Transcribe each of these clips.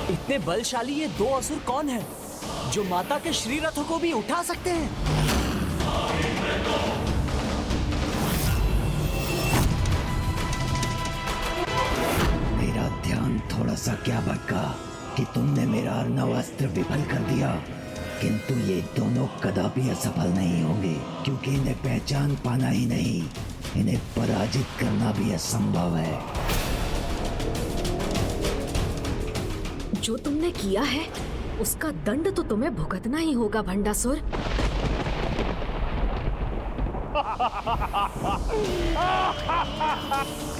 इतने बलशाली ये दो असुर कौन है जो माता के श्री रथों को भी उठा सकते हैं? मेरा ध्यान थोड़ा सा क्या भटका कि तुमने मेरा अर्णव अस्त्र विफल कर दिया, किंतु ये दोनों कदापि असफल नहीं होंगे, क्योंकि इन्हें पहचान पाना ही नहीं, इन्हें पराजित करना भी असंभव है। जो तुमने किया है उसका दंड तो तुम्हें भुगतना ही होगा भंडासुर।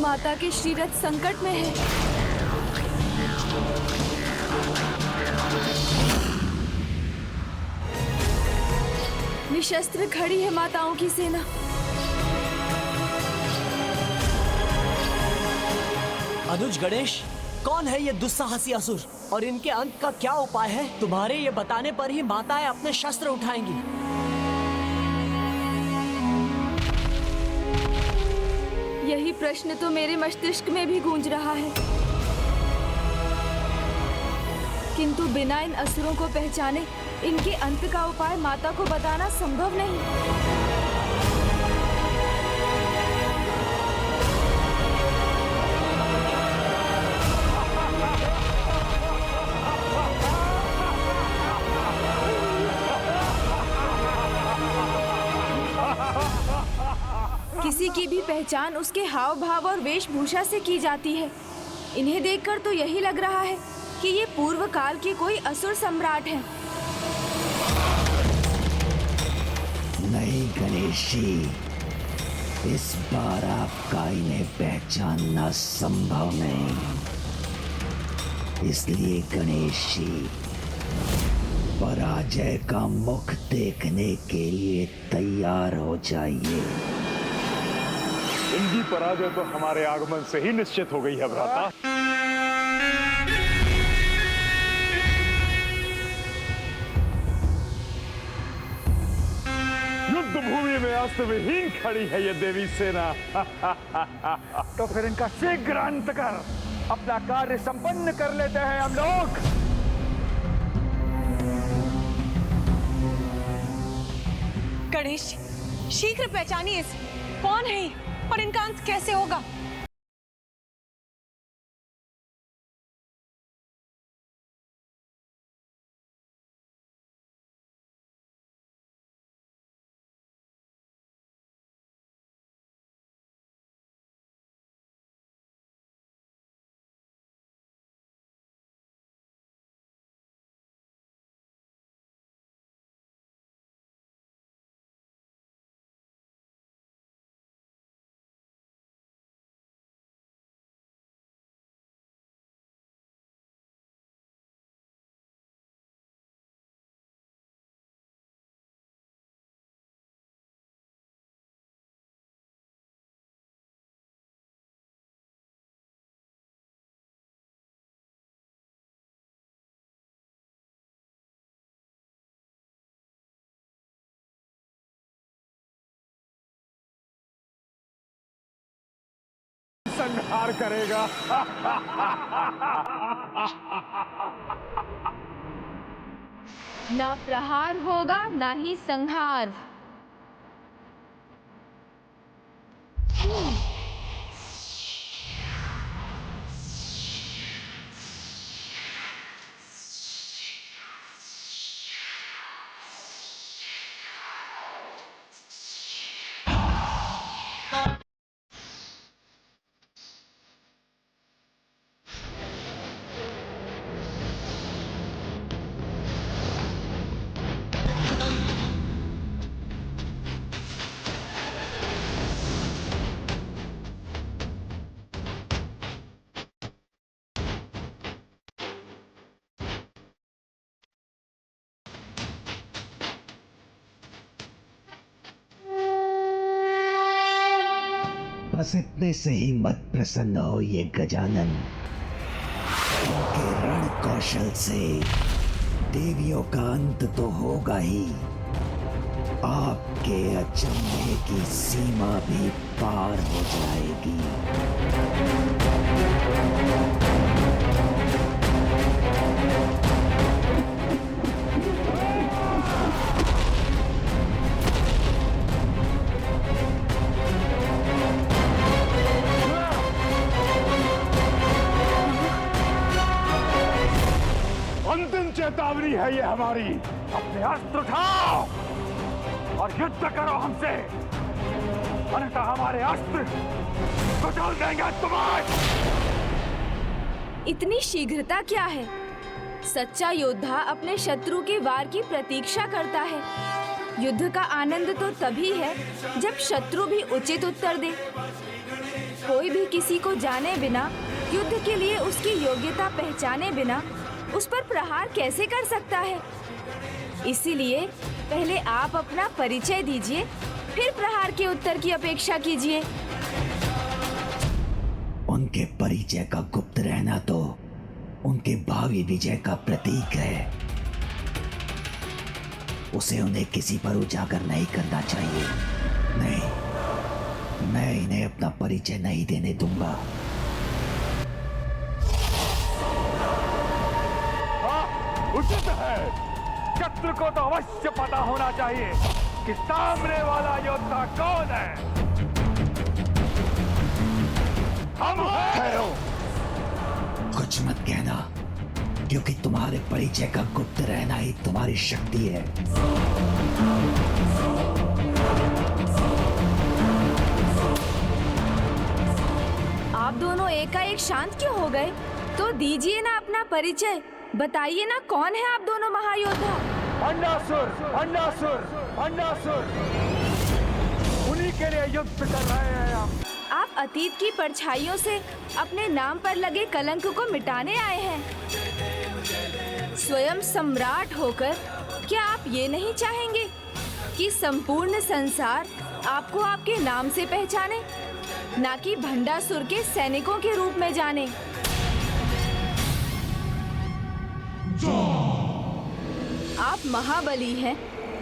माता के श्रीरथ संकट में है। निशस्त्र खड़ी है माताओं की सेना। अनुज गणेश, कौन है ये दुस्साहसी असुर और इनके अंत का क्या उपाय है? तुम्हारे ये बताने पर ही माताएं अपने शस्त्र उठाएंगी। यही प्रश्न तो मेरे मस्तिष्क में भी गूंज रहा है, किंतु बिना इन असुरों को पहचाने इनके अंत का उपाय माता को बताना संभव नहीं। किसी की भी पहचान उसके हाव भाव और वेशभूषा से की जाती है। इन्हें देखकर तो यही लग रहा है कि ये पूर्व काल के कोई असुर सम्राट हैं। नहीं गणेश जी, इस बार आपका इन्हें पहचानना संभव नहीं, इसलिए गणेश जी पराजय का मुख देखने के लिए तैयार हो जाइए। इनकी पराजय तो हमारे आगमन से ही निश्चित हो गई है भ्राता। युद्ध भूमि में अस्त्र विहीन खड़ी है ये देवी सेना। तो फिर इनका शीघ्र अंत कर अपना कार्य संपन्न कर लेते हैं हम लोग। गणेश, शीघ्र पहचानिए कौन है और इनका अंत कैसे होगा। संहार करेगा। ना प्रहार होगा ना ही संहार। बस इतने से ही मत प्रसन्न हो ये गजानन। उनके रण कौशल से देवियों का अंत तो होगा ही, आपके अचंभे की सीमा भी पार हो जाएगी। अंतिम चेतावनी है ये हमारी। अपने अस्त्र उठाओ और युद्ध करो हमसे, अन्यथा हमारे अस्त्र कुचल देंगे तुम्हें। इतनी शीघ्रता क्या है? सच्चा योद्धा अपने शत्रु के वार की प्रतीक्षा करता है। युद्ध का आनंद तो तभी है जब शत्रु भी उचित उत्तर दे। कोई भी किसी को जाने बिना, युद्ध के लिए उसकी योग्यता पहचाने बिना उस पर प्रहार कैसे कर सकता है? इसीलिए पहले आप अपना परिचय दीजिए, फिर प्रहार के उत्तर की अपेक्षा कीजिए। उनके परिचय का गुप्त रहना तो उनके भावी विजय का प्रतीक है। उसे उन्हें किसी पर उजागर नहीं करना चाहिए। नहीं, मैं इन्हें अपना परिचय नहीं देने दूंगा। उचित है। शत्रु को तो अवश्य पता होना चाहिए कि सामने वाला योद्धा कौन है। हम हैं। कुछ मत कहना, क्योंकि तुम्हारे परिचय का गुप्त रहना ही तुम्हारी शक्ति है। आप दोनों एकाएक शांत क्यों हो गए? तो दीजिए ना अपना परिचय, बताइए ना कौन है आप दोनों महायोद्धा? भंडासुर, भंडासुर, भंडासुर, उन्हीं के लिए युद्ध कर रहे हैं हम। आप अतीत की परछाइयों से अपने नाम पर लगे कलंक को मिटाने आए हैं। स्वयं सम्राट होकर क्या आप ये नहीं चाहेंगे कि संपूर्ण संसार आपको आपके नाम से पहचाने, ना कि भंडासुर के सैनिकों के रूप में जाने? आप महाबली हैं,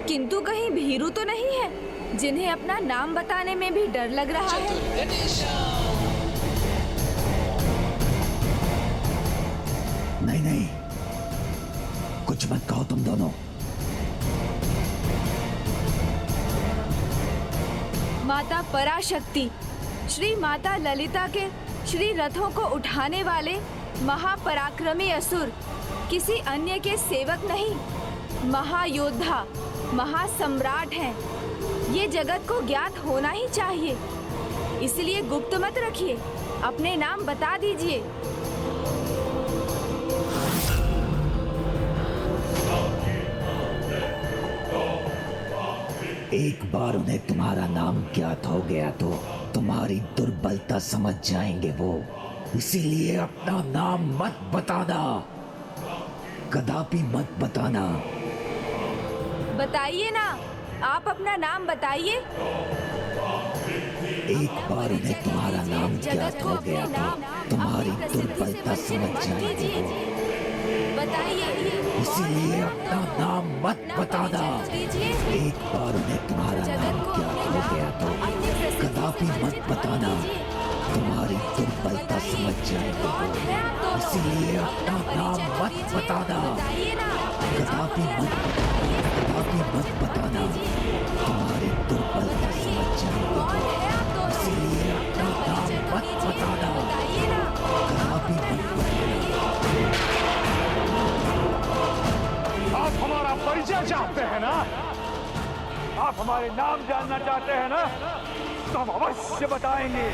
किंतु कहीं भीरू तो नहीं है, जिन्हें अपना नाम बताने में भी डर लग रहा है? नहीं नहीं, कुछ मत कहो तुम दोनों। माता पराशक्ति, श्री माता ललिता के श्री रथों को उठाने वाले महापराक्रमी असुर किसी अन्य के सेवक नहीं, महायोद्धा, महासम्राट हैं। ये जगत को ज्ञात होना ही चाहिए, इसलिए गुप्त मत रखिए, अपने नाम बता दीजिए। एक बार उन्हें तुम्हारा नाम ज्ञात हो गया तो तुम्हारी दुर्बलता समझ जाएंगे वो। इसीलिए अपना नाम मत बताना, कदापि मत बताना। बताइए ना, आप अपना नाम बताइए। एक बार उन्हें तुम्हारा नाम ज्ञात हो गया तो तुम्हारी दुर्बलता समझ जाएंगे वो। बताइए। इसीलिए अपना नाम मत बताना। एक बार उन्हें तुम्हारा नाम ज्ञात हो गया तो कदापि मत बताना, तुम्हारी दुर्बलता समझ जाएंगे वो। इसीलिए अपना नाम मत बताना, कदापि मत बताना, तुम्हारी दुर्बलता समझ जाएंगे वो। इसीलिए अपना नाम मत बताना, कदापि मत बताना। आप हमारा परिचय चाहते हैं ना? आप हमारे नाम जानना चाहते हैं ना? तो हम अवश्य बताएंगे।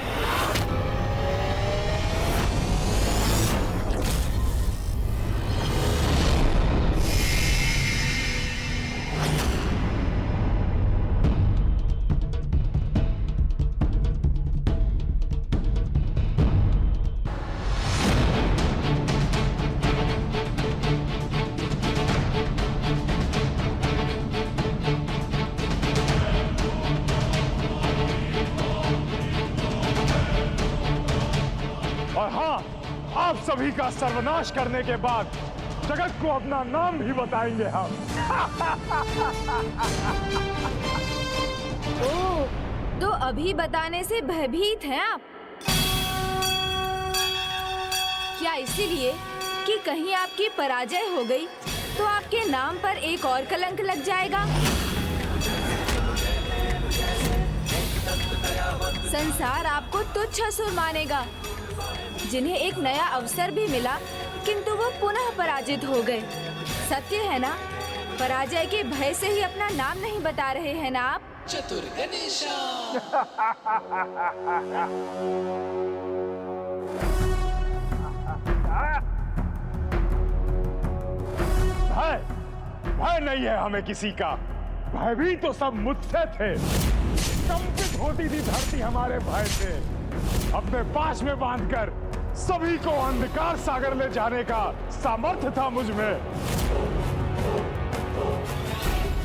और हाँ, आप सभी का सर्वनाश करने के बाद जगत को अपना नाम भी बताएंगे हम। अभी बताने से भयभीत हैं आप? क्या इसीलिए कि कहीं आपकी पराजय हो गई तो आपके नाम पर एक और कलंक लग जाएगा? संसार आपको तुच्छ असुर मानेगा, जिन्हें एक नया अवसर भी मिला किंतु वो पुनः पराजित हो गए। सत्य है ना? पराजय के भय से ही अपना नाम नहीं बता रहे हैं ना आप? चतुर गणेशा। भय नहीं है हमें किसी का। भय भी तो सब मुझसे थे। कंपित होती थी धरती हमारे भय से। अपने पास में बांधकर सभी को अंधकार सागर ले जाने का सामर्थ्य था मुझ में।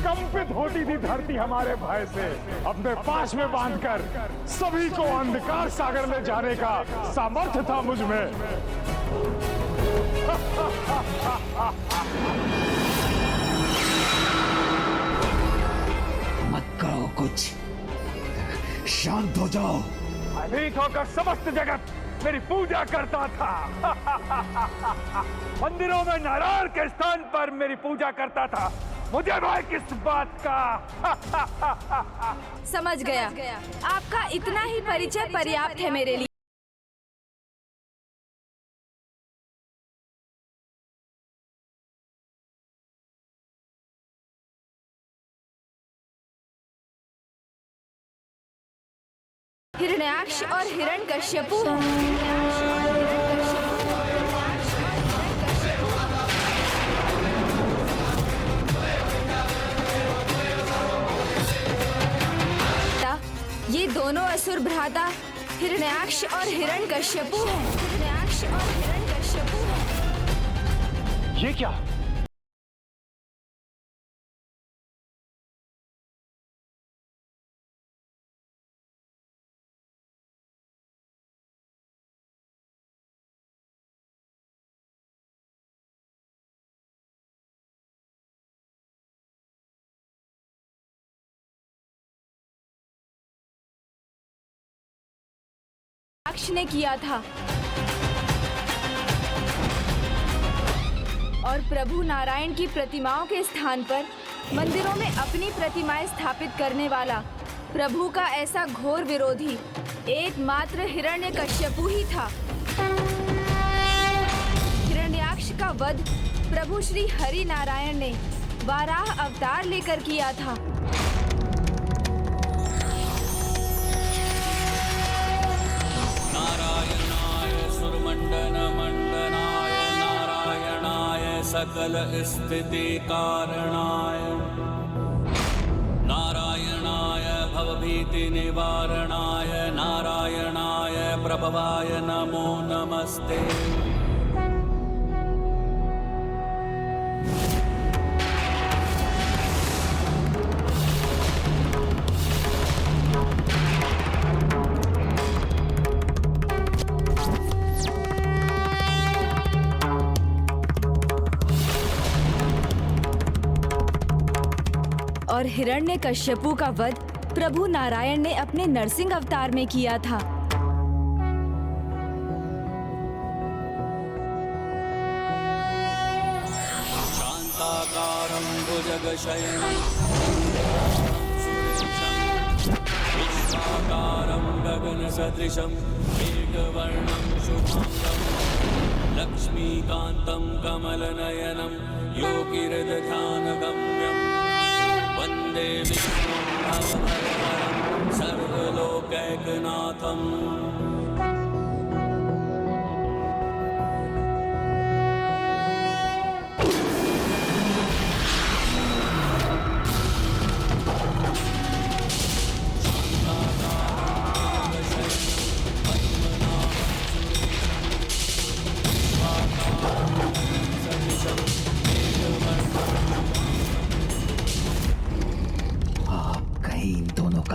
कंपित होती थी धरती हमारे भय से। अपने पास में बांधकर सभी को अंधकार सागर ले जाने का सामर्थ्य था मुझ में। मत करो कुछ, शांत हो जाओ। भयभीत होकर समस्त जगत मेरी पूजा करता था। मंदिरों में नारायण के स्थान पर मेरी पूजा करता था। मुझे भय किस बात का? समझ गया। आपका इतना ही परिचय पर्याप्त है मेरे लिए। हिरण्याक्ष और हिरण्यकश्यपु। ये दोनों असुर भ्राता हिरण्याक्ष और हिरण्यकश्यपु हैं। हिरण्याक्ष और हिरण्यकश्यपु हैं। ये क्या? हिरण्याक्ष ने किया था और प्रभु नारायण की प्रतिमाओं के स्थान पर मंदिरों में अपनी प्रतिमाएं स्थापित करने वाला प्रभु का ऐसा घोर विरोधी एकमात्र हिरण्यकश्यपु ही था। हिरण्याक्ष का वध प्रभु श्री हरि नारायण ने वाराह अवतार लेकर किया था। मंडन मंडनाय नारायणाय सकल स्थिति कारणाय नारायणाय भवभीति निवारणाय नारायणाय प्रभवाय नमो नमस्ते। और हिरण्यकश्यपु का वध प्रभु नारायण ने अपने नरसिंह अवतार में किया था। शांताकारं भुजगशयनं विश्वाकारं गगनसदृशं मेघवर्णं शुभांगं लक्ष्मीकान्तं कमलनयनं योगिहृदध्यानगम्यं वन्दे विष्णुं भवभयहरं सर्वलोकैकनाथम्।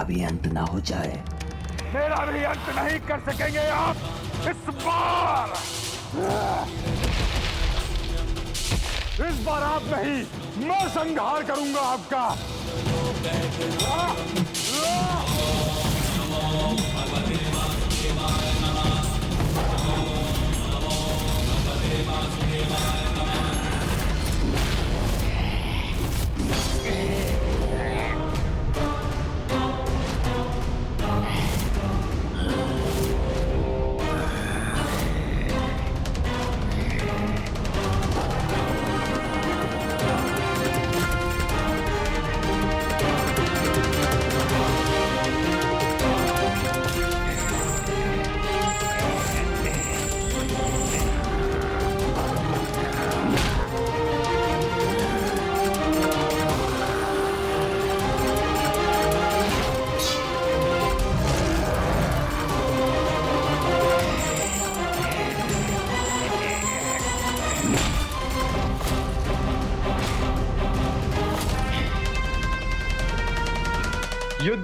भी अंत ना हो जाए। मेरा भी अंत नहीं कर सकेंगे आप इस बार। इस बार आप नहीं, मैं संहार करूंगा आपका।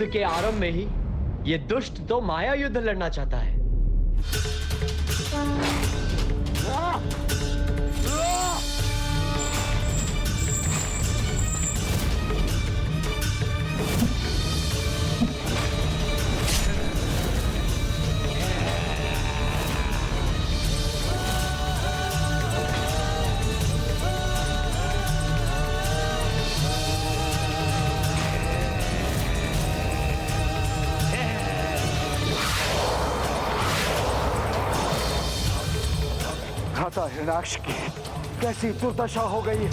युद्ध के आरंभ में ही ये दुष्ट तो माया युद्ध लड़ना चाहता है। खाता हिरण्याक्ष की कैसी दुर्दशा हो गई है।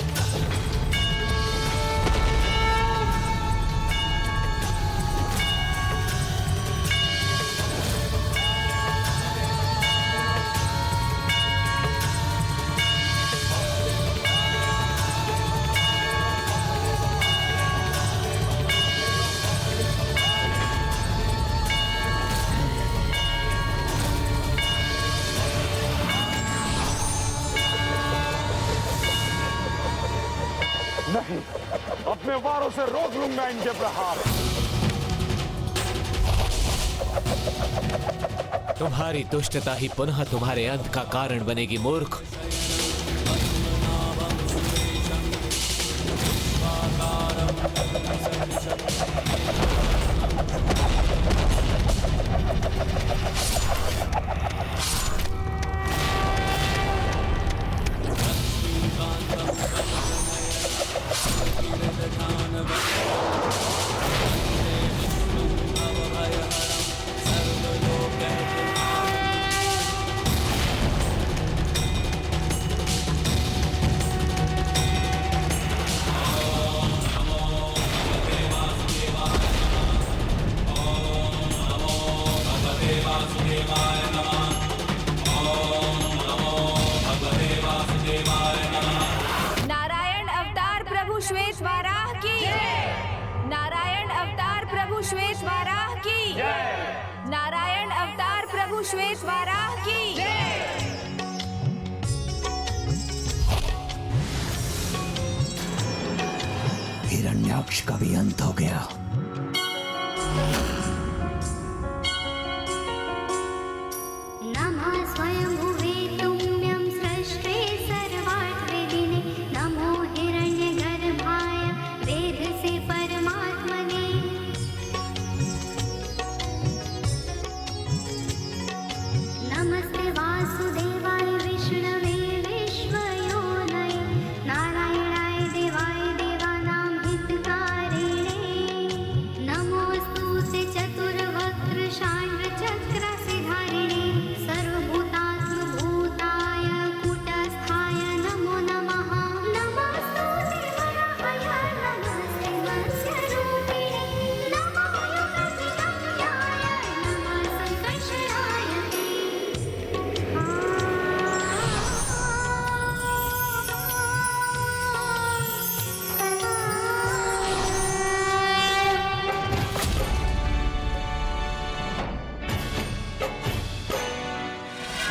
नहीं, अपने वारों से रोक लूंगा इनके प्रहार। तुम्हारी दुष्टता ही पुनः तुम्हारे अंत का कारण बनेगी मूर्ख। नारायण अवतार प्रभु श्वेत वाराह की नारायण अवतार प्रभु श्वेत वाराह की नारायण अवतार प्रभु श्वेत वाराह की हिरण्याक्ष का भी अंत हो गया। नमः स्वयंभुवे तुभ्यं सृष्टे सर्वार्थवेदिने नमो हिरण्यगर्भाय वेदसे परमात्मने नमस्ते वासुदेवाय विष्णवे विश्वयोनये नारायणाय देवाय देवानां हितकारिणे नमोऽस्तु ते चतुर्वक्त्र शाण्डचक्रसिधारिणे सर्वभूतात्मभूताय कूटस्थाय नमो नमः नमोऽस्तु ते वराहाय नमस्ते मत्स्यरूपिणे नमो योगविद्याय नमः संकर्षणाय ते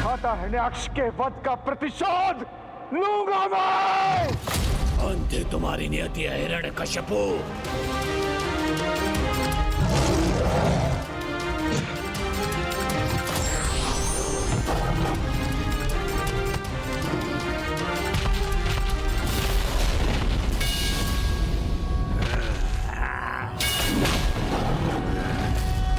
खाता हिरण्याक्ष के वध का प्रतिशोध लूंगा मैं। अंत तुम्हारी नियति है हिरण्यकश्यपु।